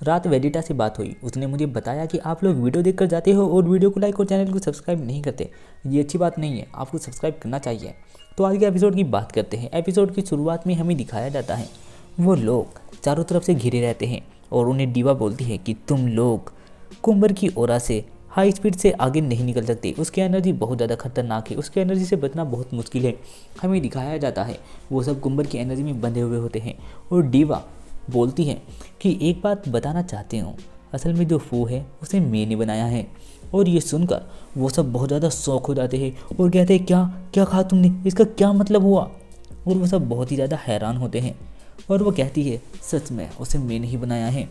रात वेडिटा से बात हुई। उसने मुझे बताया कि आप लोग वीडियो देखकर जाते हो और वीडियो को लाइक और चैनल को सब्सक्राइब नहीं करते। ये अच्छी बात नहीं है, आपको सब्सक्राइब करना चाहिए। तो आज के एपिसोड की बात करते हैं। एपिसोड की शुरुआत में हमें दिखाया जाता है वो लोग चारों तरफ से घिरे रहते हैं और उन्हें डीवा बोलती है कि तुम लोग कुंबर की ओरा से हाई स्पीड से आगे नहीं निकल सकते। उसकी एनर्जी बहुत ज़्यादा खतरनाक है, उसकी एनर्जी से बचना बहुत मुश्किल है। हमें दिखाया जाता है वो सब कुंबर की एनर्जी में बंधे हुए होते हैं और डीवा बोलती है कि एक बात बताना चाहती हूँ, असल में जो फू है उसे मैंने बनाया है। और ये सुनकर वो सब बहुत ज़्यादा शौक हो जाते हैं और कहते हैं क्या क्या कहा तुमने, इसका क्या मतलब हुआ। और वो सब बहुत ही ज़्यादा हैरान होते हैं और वो कहती है सच में उसे मैंने ही बनाया है।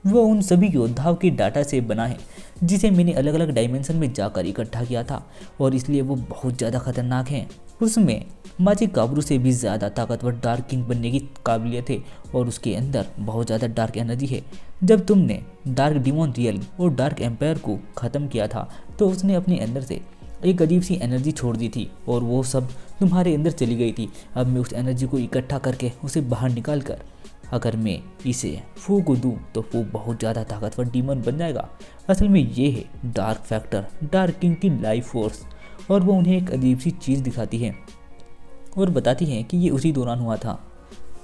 वो उन सभी योद्धाओं के डाटा से बना है जिसे मैंने अलग अलग डायमेंशन में जाकर इकट्ठा किया था और इसलिए वो बहुत ज़्यादा खतरनाक है। उसमें माजिक काबरू से भी ज़्यादा ताकतवर डार्क किंग बनने की काबिलियत है और उसके अंदर बहुत ज़्यादा डार्क एनर्जी है। जब तुमने डार्क डिमोन रियल और डार्क एम्पायर को ख़त्म किया था तो उसने अपने अंदर से एक अजीब सी एनर्जी छोड़ दी थी और वो सब तुम्हारे अंदर चली गई थी। अब मैं उस एनर्जी को इकट्ठा करके उसे बाहर निकाल कर अगर मैं इसे फू को दूँ तो फू बहुत ज़्यादा ताकतवर डीमन बन जाएगा। असल में ये है डार्क फैक्टर, डार्क किंग की लाइफ फोर्स। और वो उन्हें एक अजीब सी चीज़ दिखाती है और बताती है कि ये उसी दौरान हुआ था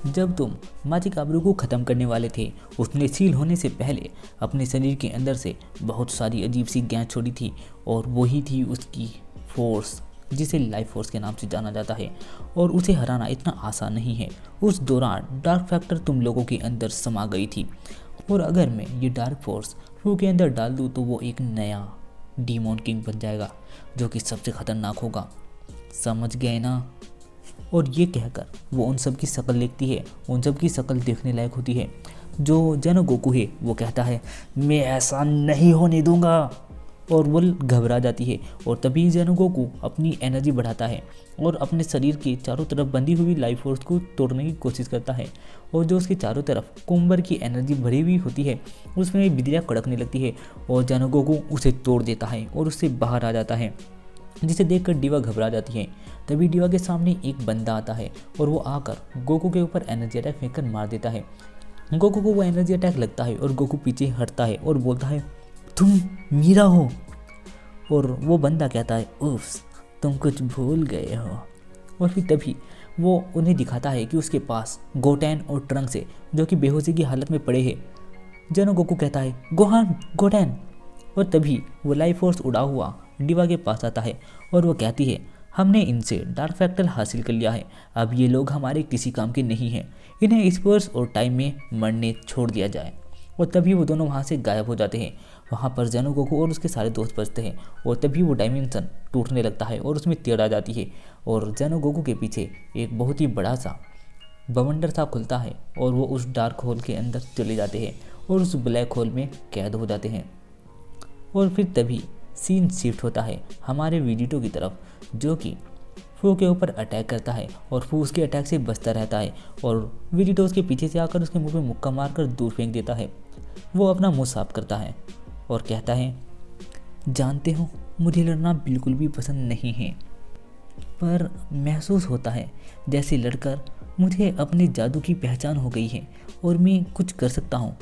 जब तुम माजिक आबरू को ख़त्म करने वाले थे। उसने सील होने से पहले अपने शरीर के अंदर से बहुत सारी अजीब सी गैस छोड़ी थी और वही थी उसकी फोर्स जिसे लाइफ फोर्स के नाम से जाना जाता है और उसे हराना इतना आसान नहीं है। उस दौरान डार्क फैक्टर तुम लोगों के अंदर समा गई थी और अगर मैं ये डार्क फोर्स फू के अंदर डाल दूँ तो वो एक नया डीमोन किंग बन जाएगा जो कि सबसे खतरनाक होगा। समझ गए ना। और ये कहकर वो उन सब की शक्ल देखती है, उन सब की शक्ल देखने लायक होती है। जो जेनो गोकू है वो कहता है मैं ऐसा नहीं होने दूंगा और वो घबरा जाती है और तभी जेनो गोकू अपनी एनर्जी बढ़ाता है और अपने शरीर के चारों तरफ बंधी हुई लाइफ फोर्स को तोड़ने की कोशिश करता है। और जो उसके चारों तरफ कुंबर की एनर्जी भरी हुई होती है उसमें बिजलियाँ कड़कने लगती है और जेनो गोकू उसे तोड़ देता है और उससे बाहर आ जाता है, जिसे देखकर डीवा घबरा जाती है। तभी डीवा के सामने एक बंदा आता है और वो आकर गोकू के ऊपर एनर्जी अटैक फेंककर मार देता है। गोकू को वो एनर्जी अटैक लगता है और गोकू पीछे हटता है और बोलता है तुम मीरा हो। और वो बंदा कहता है उफ्स तुम कुछ भूल गए हो। और फिर तभी वो उन्हें दिखाता है कि उसके पास गोटैन और ट्रंक से जो कि बेहोशी की हालत में पड़े हैं। जेनो गोकू कहता है गोहान गोटैन। और तभी वो लाइफ फोर्स उड़ा हुआ डीवा के पास आता है और वो कहती है हमने इनसे डार्क फैक्टर हासिल कर लिया है, अब ये लोग हमारे किसी काम के नहीं हैं, इन्हें स्पेस और टाइम में मरने छोड़ दिया जाए। और तभी वो दोनों वहाँ से गायब हो जाते हैं। वहाँ पर जेनो गोकू और उसके सारे दोस्त बचते हैं और तभी वो डायमेंशन टूटने लगता है और उसमें तेड़ आ जाती है और जेनो गोकू के पीछे एक बहुत ही बड़ा सा बवंडर सा खुलता है और वो उस डार्क होल के अंदर चले जाते हैं और उस ब्लैक होल में कैद हो जाते हैं। और फिर तभी सीन शिफ्ट होता है हमारे विजिटो की तरफ जो कि फू के ऊपर अटैक करता है और फू उसके अटैक से बचता रहता है और विजिटो उसके पीछे से आकर उसके मुंह पे मुक्का मारकर दूर फेंक देता है। वो अपना मुंह साफ करता है और कहता है जानते हो मुझे लड़ना बिल्कुल भी पसंद नहीं है, पर महसूस होता है जैसे लड़कर मुझे अपने जादू की पहचान हो गई है और मैं कुछ कर सकता हूँ।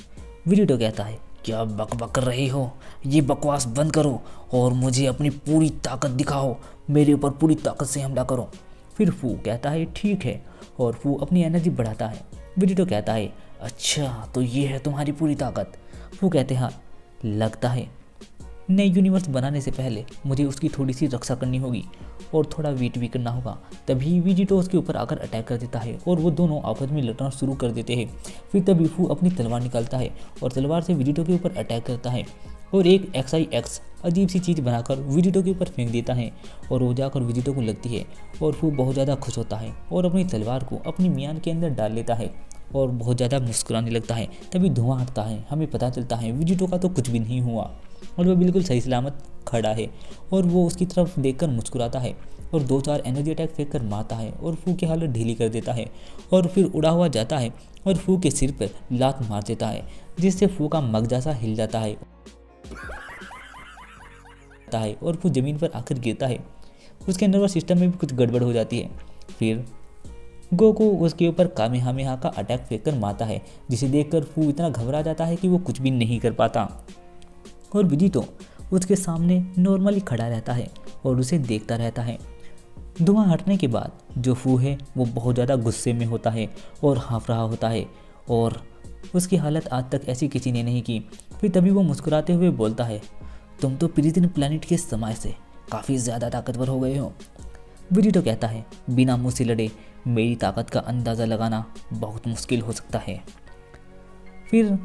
विजिटो कहता है क्या बक बक कर रहे हो, ये बकवास बंद करो और मुझे अपनी पूरी ताकत दिखाओ, मेरे ऊपर पूरी ताकत से हमला करो। फिर फू कहता है ठीक है और फू अपनी एनर्जी बढ़ाता है। विजिटो कहता है अच्छा तो ये है तुम्हारी पूरी ताकत। फू कहते हैं हाँ लगता है। नए यूनिवर्स बनाने से पहले मुझे उसकी थोड़ी सी रक्षा करनी होगी और थोड़ा वेट भी करना होगा। तभी विजिटो उसके ऊपर आकर अटैक कर देता है और वो दोनों आपस में लड़ना शुरू कर देते हैं। फिर तभी फू अपनी तलवार निकालता है और तलवार से विजिटो के ऊपर अटैक करता है और एक XIX अजीब सी चीज़ बनाकर विजिटो के ऊपर फेंक देता है और वो जाकर विजिटो को लगती है और फू बहुत ज़्यादा खुश होता है और अपनी तलवार को अपनी मियान के अंदर डाल लेता है और बहुत ज़्यादा मुस्कुराने लगता है। तभी धुआं हटता है, हमें पता चलता है विजिटो का तो कुछ भी नहीं हुआ और वह बिल्कुल सही सलामत खड़ा है और वो उसकी तरफ देखकर मुस्कुराता है और 2-4 एनर्जी अटैक फेंक कर मारता है और फू की हालत ढीली कर देता है और फिर उड़ा हुआ जाता है और फू के सिर पर लात मार देता है जिससे फू का मगजा सा हिल जाता है और फू ज़मीन पर आकर गिरता है। उसके नर्वस सिस्टम में भी कुछ गड़बड़ हो जाती है। फिर गोकू उसके ऊपर कामेहामेहा का अटैक फेंककर मारता है, जिसे देखकर फू इतना घबरा जाता है कि वो कुछ भी नहीं कर पाता। और विजितो उसके सामने नॉर्मली खड़ा रहता है और उसे देखता रहता है। धुआं हटने के बाद जो फू है वो बहुत ज़्यादा गुस्से में होता है और हाँफ रहा होता है, और उसकी हालत आज तक ऐसी किसी ने नहीं की। फिर तभी वो मुस्कुराते हुए बोलता है, तुम तो प्रिजन प्लैनेट के समय से काफ़ी ज़्यादा ताकतवर हो गए हो। विजितो कहता है, बिना मुझसे लड़े मेरी ताकत का अंदाज़ा लगाना बहुत मुश्किल हो सकता है। फिर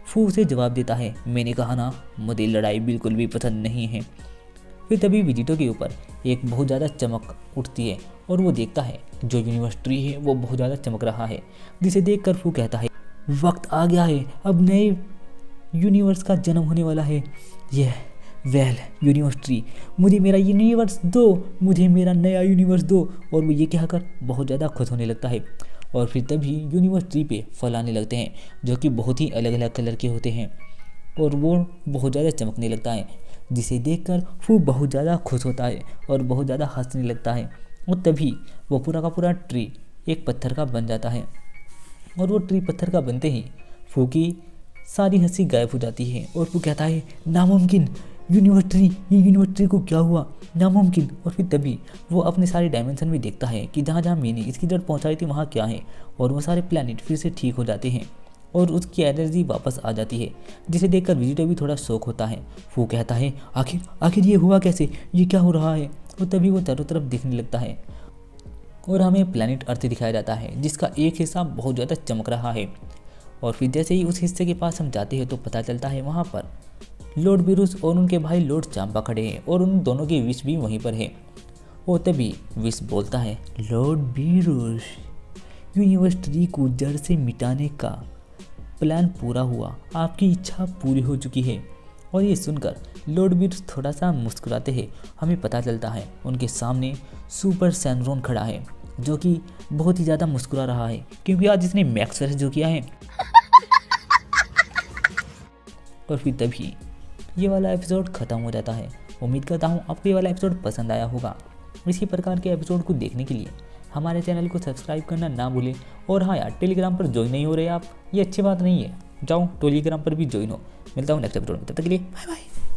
फू उसे जवाब देता है, मैंने कहा ना, मुझे लड़ाई बिल्कुल भी पसंद नहीं है। फिर तभी विजितो के ऊपर एक बहुत ज़्यादा चमक उठती है और वो देखता है जो यूनिवर्स ट्री है वो बहुत ज़्यादा चमक रहा है, जिसे देखकर फू कहता है, वक्त आ गया है, अब नए यूनिवर्स का जन्म होने वाला है। यह वेल यूनिवर्स ट्री, मुझे मेरा यूनिवर्स दो, मुझे मेरा नया यूनिवर्स दो। और वो ये कहकर बहुत ज़्यादा खुश होने लगता है। और फिर तभी यूनिवर्स ट्री पे फल आने लगते हैं जो कि बहुत ही अलग अलग कलर के होते हैं और वो बहुत ज़्यादा चमकने लगता है, जिसे देखकर फू बहुत ज़्यादा खुश होता है और बहुत ज़्यादा हंसने लगता है। और तभी वो पूरा का पूरा ट्री एक पत्थर का बन जाता है और वो ट्री पत्थर का बनते ही फू की सारी हंसी गायब हो जाती है और वो कहता है, नामुमकिन, ये यूनिवर्स ट्री को क्या हुआ, नामुमकिन। और फिर तभी वो अपने सारे डायमेंशन में देखता है कि जहाँ जहाँ मैंने इसकी जड़ पहुँचाई थी वहाँ क्या है, और वो सारे प्लैनेट फिर से ठीक हो जाते हैं और उसकी एनर्जी वापस आ जाती है, जिसे देखकर विजिटो भी थोड़ा शौक होता है। वो कहता है, आखिर ये हुआ कैसे, ये क्या हो रहा है। और तभी वो चारों तरफ देखने लगता है और हमें प्लैनेट अर्थ दिखाया जाता है, जिसका एक हिस्सा बहुत ज़्यादा चमक रहा है। और फिर जैसे ही उस हिस्से के पास हम जाते हैं तो पता चलता है वहाँ पर लॉर्ड बीरूस और उनके भाई लॉर्ड चांपा खड़े हैं और उन दोनों की विश भी वहीं पर है। और तभी विश बोलता है, लॉर्ड बीरूस, यूनिवर्स ट्री को जड़ से मिटाने का प्लान पूरा हुआ, आपकी इच्छा पूरी हो चुकी है। और ये सुनकर लॉर्ड बीरूस थोड़ा सा मुस्कुराते हैं। हमें पता चलता है उनके सामने सुपर सैनरोन खड़ा है, जो कि बहुत ही ज़्यादा मुस्कुरा रहा है क्योंकि आज इसने मैक्स वर्स जो किया है। और फिर तभी ये वाला एपिसोड ख़त्म हो जाता है। उम्मीद करता हूँ आपको ये वाला एपिसोड पसंद आया होगा। इसी प्रकार के एपिसोड को देखने के लिए हमारे चैनल को सब्सक्राइब करना ना भूलें। और हाँ यार, टेलीग्राम पर ज्वाइन नहीं हो रहे आप, ये अच्छी बात नहीं है, जाओ टेलीग्राम पर भी ज्वाइन हो। मिलता हूँ नेक्स्ट एपिसोड में, तब तक के लिए बाय बाय।